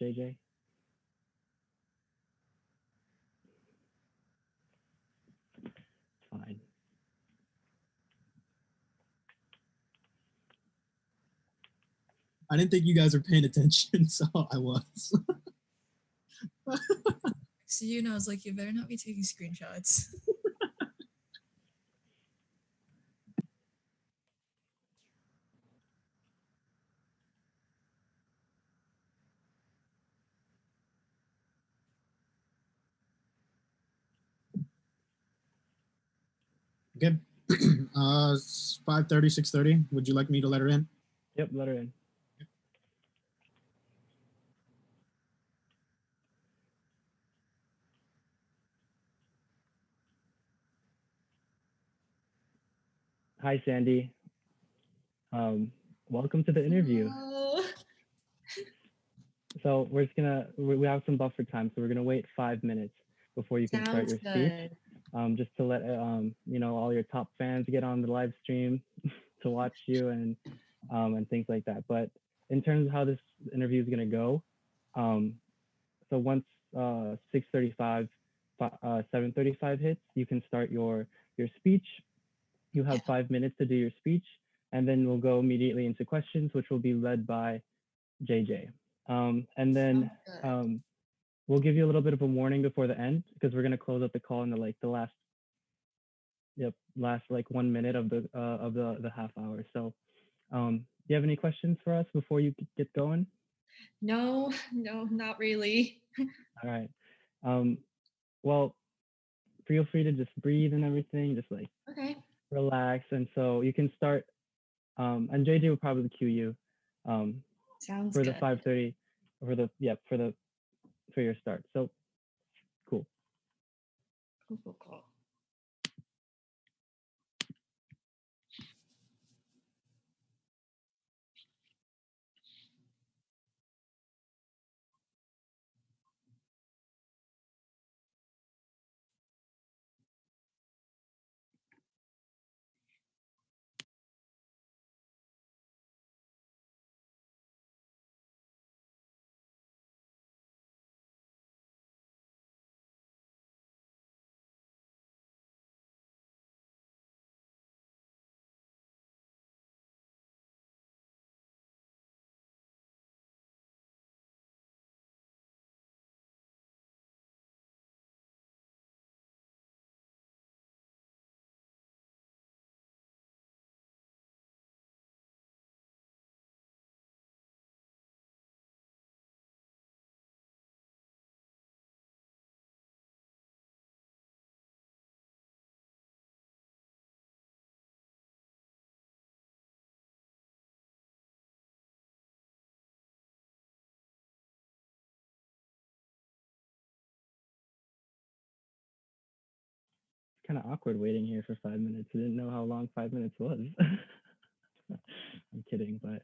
JJ? Fine. I didn't think you guys were paying attention, so I was. So I was like, you better not be taking screenshots. Okay. 5:30, 6:30. Would you like me to let her in? Yep, let her in. Hi, Sandy. Welcome to the interview. Oh. So we're just we have some buffer time, so we're gonna wait 5 minutes before you can start your speech. Just to let all your top fans get on the live stream to watch you and things like that. But in terms of how this interview is gonna go, so once 6:35, 7:35 hits, you can start your speech. You have 5 minutes to do your speech, and then we'll go immediately into questions, which will be led by JJ. And then we'll give you a little bit of a warning before the end because we're gonna close up the call in the last 1 minute of the half hour. So, do you have any questions for us before you get going? No, not really. All right. Well, feel free to just breathe and everything, just like relax. And so you can start. And JJ will probably cue you. Sounds for good. the 5:30 for your start. So cool. Cool. Kind of awkward waiting here for 5 minutes. I didn't know how long 5 minutes was. I'm kidding, but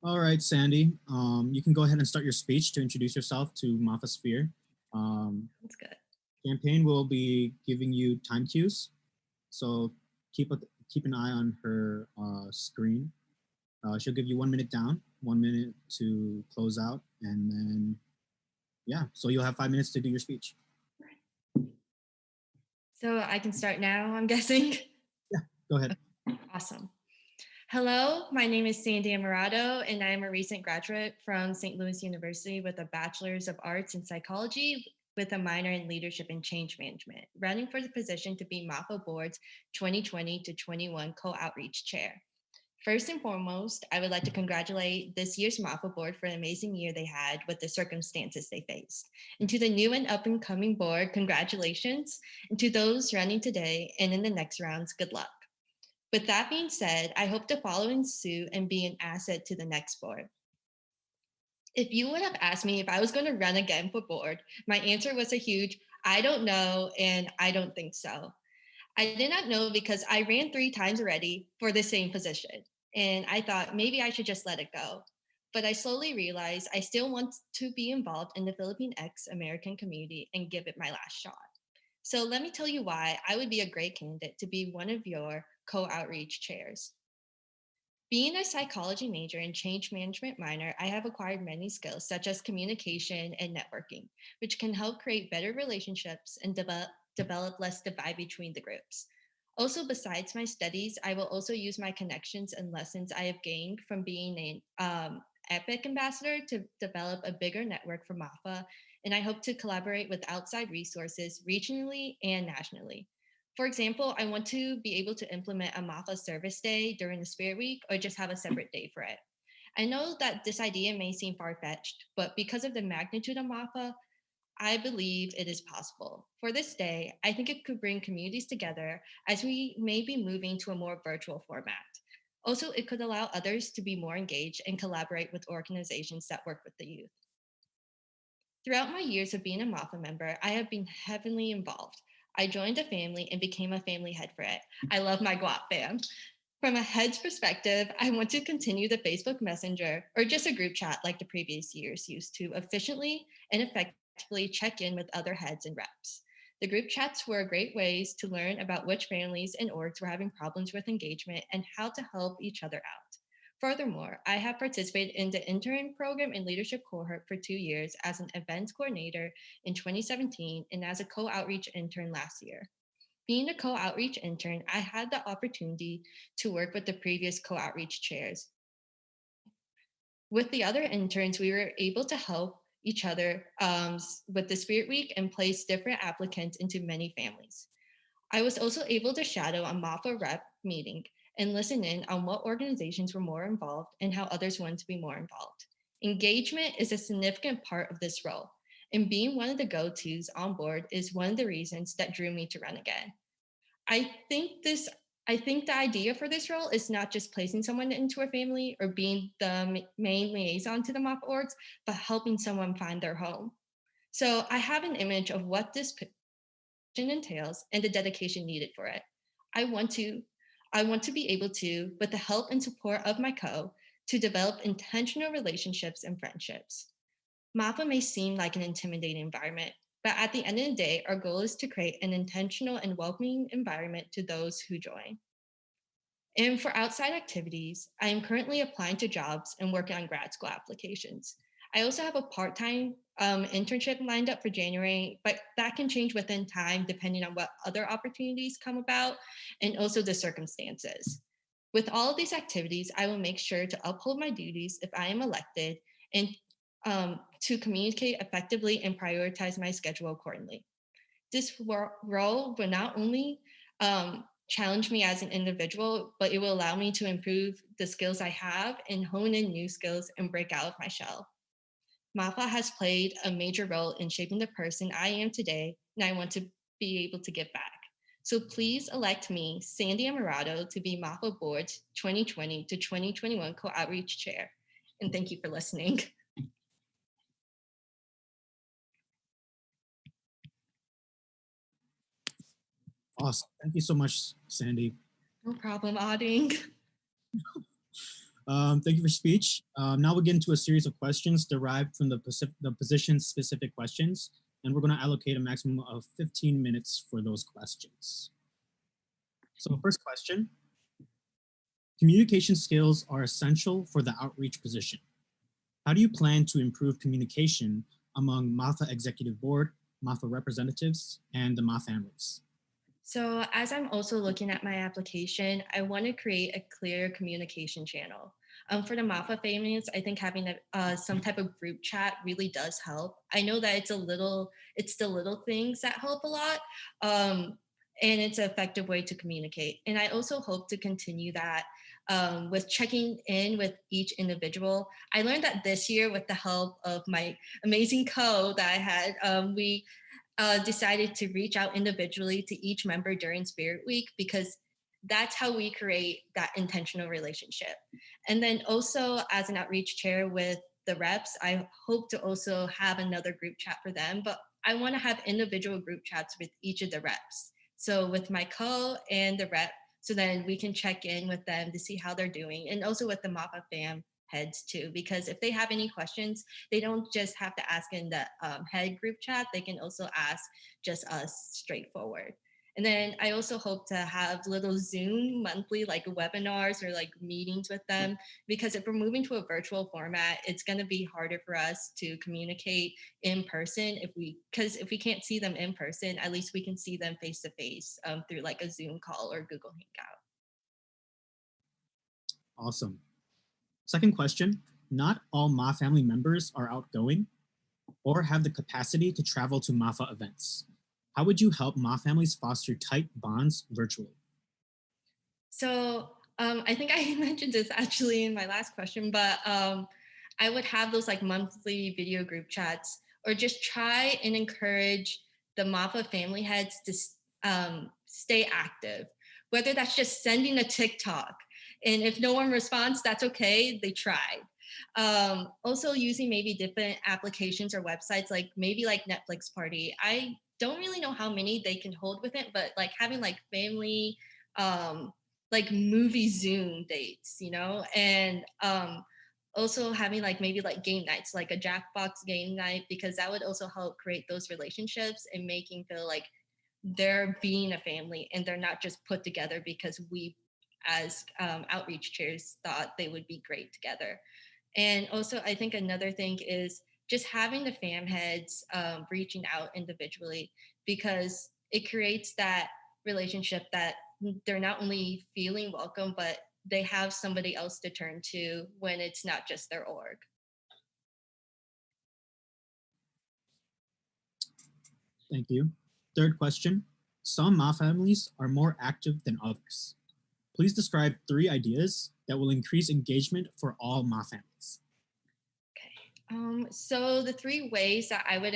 All right, Sandy, you can go ahead and start your speech to introduce yourself to MAFA Sphere. That's good. Campaign will be giving you time cues, so keep an eye on her screen. She'll give you 1 minute down, 1 minute to close out, and then, yeah, so you'll have 5 minutes to do your speech. So I can start now, I'm guessing. Yeah, go ahead. Awesome. Hello, my name is Sandy Amorado, and I am a recent graduate from St. Louis University with a Bachelor's of Arts in Psychology with a minor in Leadership and Change Management, running for the position to be MAFA Board's 2020 to 21 Co-Outreach Chair. First and foremost, I would like to congratulate this year's MAFA Board for an amazing year they had with the circumstances they faced. And to the new and up and coming board, congratulations. And to those running today and in the next rounds, good luck. With that being said, I hope to follow in suit and be an asset to the next board. If you would have asked me if I was going to run again for board, my answer was a huge, I don't know, and I don't think so. I did not know because I ran 3 times already for the same position, and I thought maybe I should just let it go. But I slowly realized I still want to be involved in the Philippine American community and give it my last shot. So let me tell you why I would be a great candidate to be one of your co-outreach chairs. Being a psychology major and change management minor, I have acquired many skills such as communication and networking, which can help create better relationships and develop less divide between the groups. Also, besides my studies, I will also use my connections and lessons I have gained from being an EPIC ambassador to develop a bigger network for MAFA, and I hope to collaborate with outside resources regionally and nationally. For example, I want to be able to implement a MAFA service day during the Spirit Week or just have a separate day for it. I know that this idea may seem far-fetched, but because of the magnitude of MAFA, I believe it is possible. For this day, I think it could bring communities together as we may be moving to a more virtual format. Also, it could allow others to be more engaged and collaborate with organizations that work with the youth. Throughout my years of being a MAFA member, I have been heavily involved. I joined a family and became a family head for it. I love my 𝗏𝗏 fam. From a head's perspective, I want to continue the Facebook Messenger or just a group chat like the previous years used to efficiently and effectively check in with other heads and reps. The group chats were great ways to learn about which families and orgs were having problems with engagement and how to help each other out. Furthermore, I have participated in the intern program and leadership cohort for 2 years as an events coordinator in 2017 and as a co-outreach intern last year. Being a co-outreach intern, I had the opportunity to work with the previous co-outreach chairs. With the other interns, we were able to help each other with the Spirit Week and place different applicants into many families. I was also able to shadow a MAFA rep meeting and listen in on what organizations were more involved and how others wanted to be more involved. Engagement is a significant part of this role, and being one of the go-tos on board is one of the reasons that drew me to run again. I think the idea for this role is not just placing someone into a family or being the main liaison to the MAFA orgs, but helping someone find their home. So I have an image of what this entails and the dedication needed for it. I want to be able to, with the help and support of my to develop intentional relationships and friendships. MAFA may seem like an intimidating environment, but at the end of the day, our goal is to create an intentional and welcoming environment to those who join. And for outside activities, I am currently applying to jobs and working on grad school applications. I also have a part-time internship lined up for January, but that can change within time depending on what other opportunities come about and also the circumstances. With all of these activities, I will make sure to uphold my duties if I am elected and to communicate effectively and prioritize my schedule accordingly. This role will not only challenge me as an individual, but it will allow me to improve the skills I have and hone in new skills and break out of my shell. MAFA has played a major role in shaping the person I am today, and I want to be able to give back. So please elect me, Sandy Amorado, to be MAFA Board's 2020 to 2021 Co-Outreach Chair. And thank you for listening. Awesome. Thank you so much, Sandy. No problem, Auding. Thank you for speech. Now we'll get into a series of questions derived from the position-specific questions, and we're going to allocate a maximum of 15 minutes for those questions. So first question, communication skills are essential for the outreach position. How do you plan to improve communication among MAFA Executive Board, MAFA representatives, and the MAFA families? So as I'm also looking at my application, I want to create a clear communication channel. For the MAFA families, I think having some type of group chat really does help. I know that it's the little things that help a lot, and it's an effective way to communicate. And I also hope to continue that with checking in with each individual. I learned that this year with the help of my amazing co that I had, we decided to reach out individually to each member during Spirit Week because that's how we create that intentional relationship. And then also as an outreach chair with the reps, I hope to also have another group chat for them, but I want to have individual group chats with each of the reps. So with my co and the rep, so then we can check in with them to see how they're doing, and also with the MAFA fam heads too, because if they have any questions, they don't just have to ask in the head group chat, they can also ask just us straightforward. And then I also hope to have little Zoom monthly like webinars or like meetings with them, because if we're moving to a virtual format, it's going to be harder for us to communicate in person because if we can't see them in person, at least we can see them face to face through like a Zoom call or Google Hangout. Awesome. Second question, not all MA family members are outgoing or have the capacity to travel to MAFA events. How would you help MA families foster tight bonds virtually? So I think I mentioned this actually in my last question, but I would have those like monthly video group chats, or just try and encourage the MAFA family heads to stay active, whether that's just sending a TikTok. And if no one responds, that's okay, they tried. Also using maybe different applications or websites, like maybe like Netflix Party. I don't really know how many they can hold with it, but like having like family, like movie Zoom dates, you know, and also having like maybe like game nights, like a Jackbox game night, because that would also help create those relationships and making feel like they're being a family and they're not just put together because we as outreach chairs thought they would be great together. And also I think another thing is just having the fam heads reaching out individually, because it creates that relationship that they're not only feeling welcome, but they have somebody else to turn to when it's not just their org. Thank you. Third question, some MA families are more active than others. Please describe 3 ideas that will increase engagement for all MA families. So the 3 ways that I would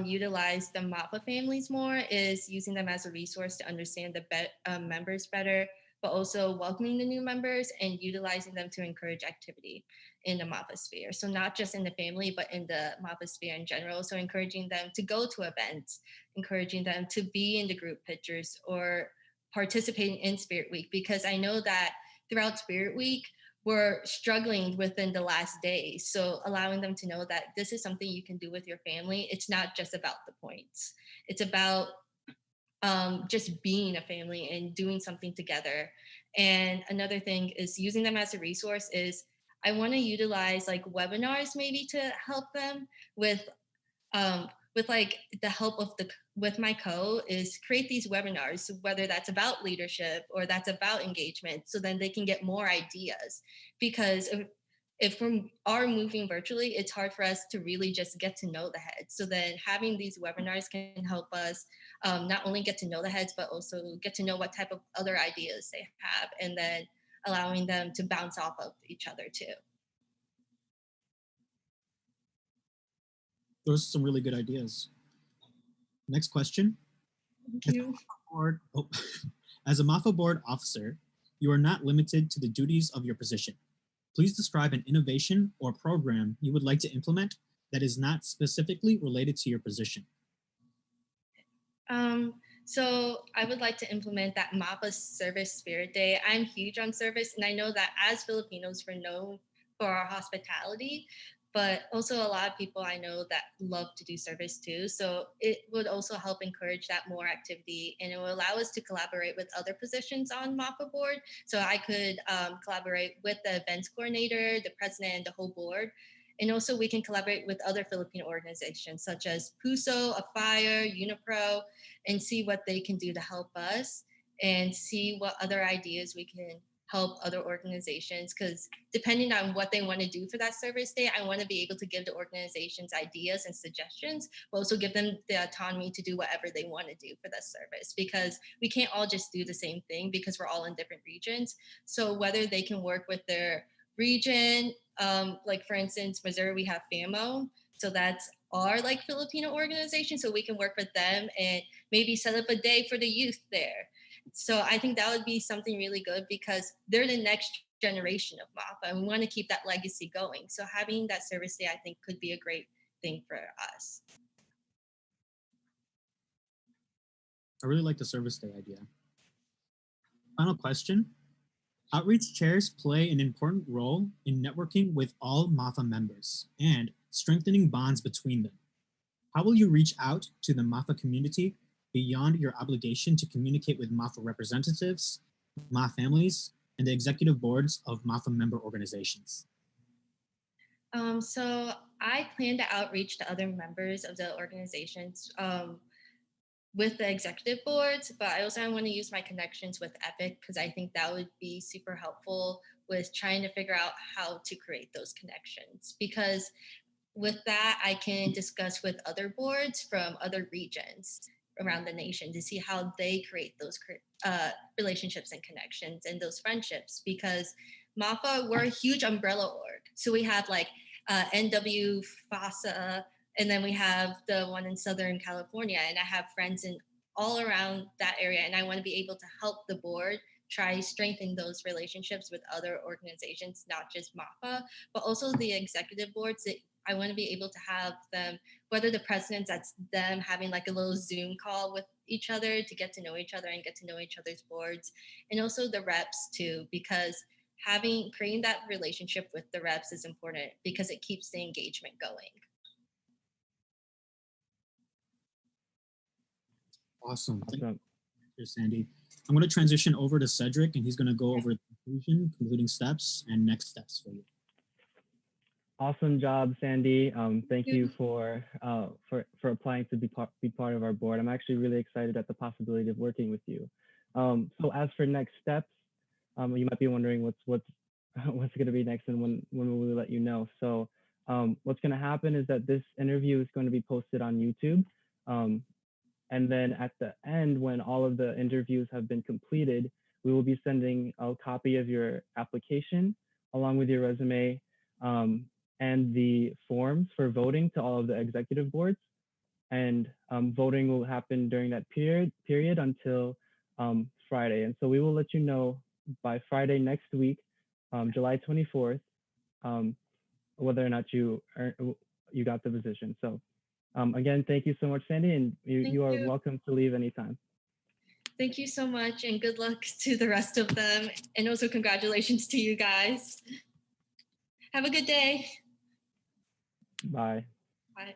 utilize the MAFA families more is using them as a resource to understand the members better, but also welcoming the new members and utilizing them to encourage activity in the MAFA sphere. So not just in the family, but in the MAFA sphere in general. So encouraging them to go to events, encouraging them to be in the group pictures or participating in Spirit Week, because I know that throughout Spirit Week, we're struggling within the last days. So allowing them to know that this is something you can do with your family. It's not just about the points. It's about just being a family and doing something together. And another thing is using them as a resource is I want to utilize like webinars maybe to help them with like the help of with my co is create these webinars, whether that's about leadership or that's about engagement, so then they can get more ideas. Because if we are moving virtually, it's hard for us to really just get to know the heads. So then having these webinars can help us not only get to know the heads, but also get to know what type of other ideas they have, and then allowing them to bounce off of each other too. Those are some really good ideas. Next question. Thank you. As a MAFA board officer, you are not limited to the duties of your position. Please describe an innovation or program you would like to implement that is not specifically related to your position. So I would like to implement that MAFA Service Spirit Day. I'm huge on service, and I know that as Filipinos, we're known for our hospitality, but also a lot of people I know that love to do service too. So it would also help encourage that more activity, and it will allow us to collaborate with other positions on MAFA board. So I could collaborate with the events coordinator, the president, and the whole board. And also we can collaborate with other Filipino organizations such as PUSO, AFIRE, UNIPRO, and see what they can do to help us and see what other ideas we can help other organizations, because depending on what they want to do for that service day, I want to be able to give the organizations ideas and suggestions, but also give them the autonomy to do whatever they want to do for that service, because we can't all just do the same thing because we're all in different regions. So whether they can work with their region, like for instance, Missouri, we have FAMO. So that's our like Filipino organization. So we can work with them and maybe set up a day for the youth there. So I think that would be something really good because they're the next generation of MAFA and we want to keep that legacy going. So having that service day, I think could be a great thing for us. I really like the service day idea. Final question. Outreach chairs play an important role in networking with all MAFA members and strengthening bonds between them. How will you reach out to the MAFA community beyond your obligation to communicate with MAFA representatives, MAFA families, and the executive boards of MAFA member organizations? So I plan to outreach to other members of the organizations with the executive boards, but I also want to use my connections with EPIC because I think that would be super helpful with trying to figure out how to create those connections. Because with that, I can discuss with other boards from other regions around the nation to see how they create those relationships and connections and those friendships. Because MAFA, we're a huge umbrella org. So we have like NW, FASA, and then we have the one in Southern California. And I have friends in all around that area. And I want to be able to help the board try strengthen those relationships with other organizations, not just MAFA, but also the executive boards. I want to be able to have them, whether the presidents, that's them having like a little Zoom call with each other to get to know each other and get to know each other's boards. And also the reps too, because creating that relationship with the reps is important because it keeps the engagement going. Awesome. Thank you, Sandy. I'm going to transition over to Cedric, and he's going to go over the concluding steps and next steps for you. Awesome job, Sandy. Thank you for applying to be part of our board. I'm actually really excited at the possibility of working with you. So as for next steps, you might be wondering what's going to be next and when will we let you know. So what's going to happen is that this interview is going to be posted on YouTube. And then at the end, when all of the interviews have been completed, we will be sending a copy of your application along with your resume and the forms for voting to all of the executive boards. And voting will happen during that period until Friday. And so we will let you know by Friday next week, July 24th, whether or not you got the position. So again, thank you so much, Sandy, and you are welcome to leave anytime. Thank you so much, and good luck to the rest of them. And also congratulations to you guys. Have a good day. Bye. Bye.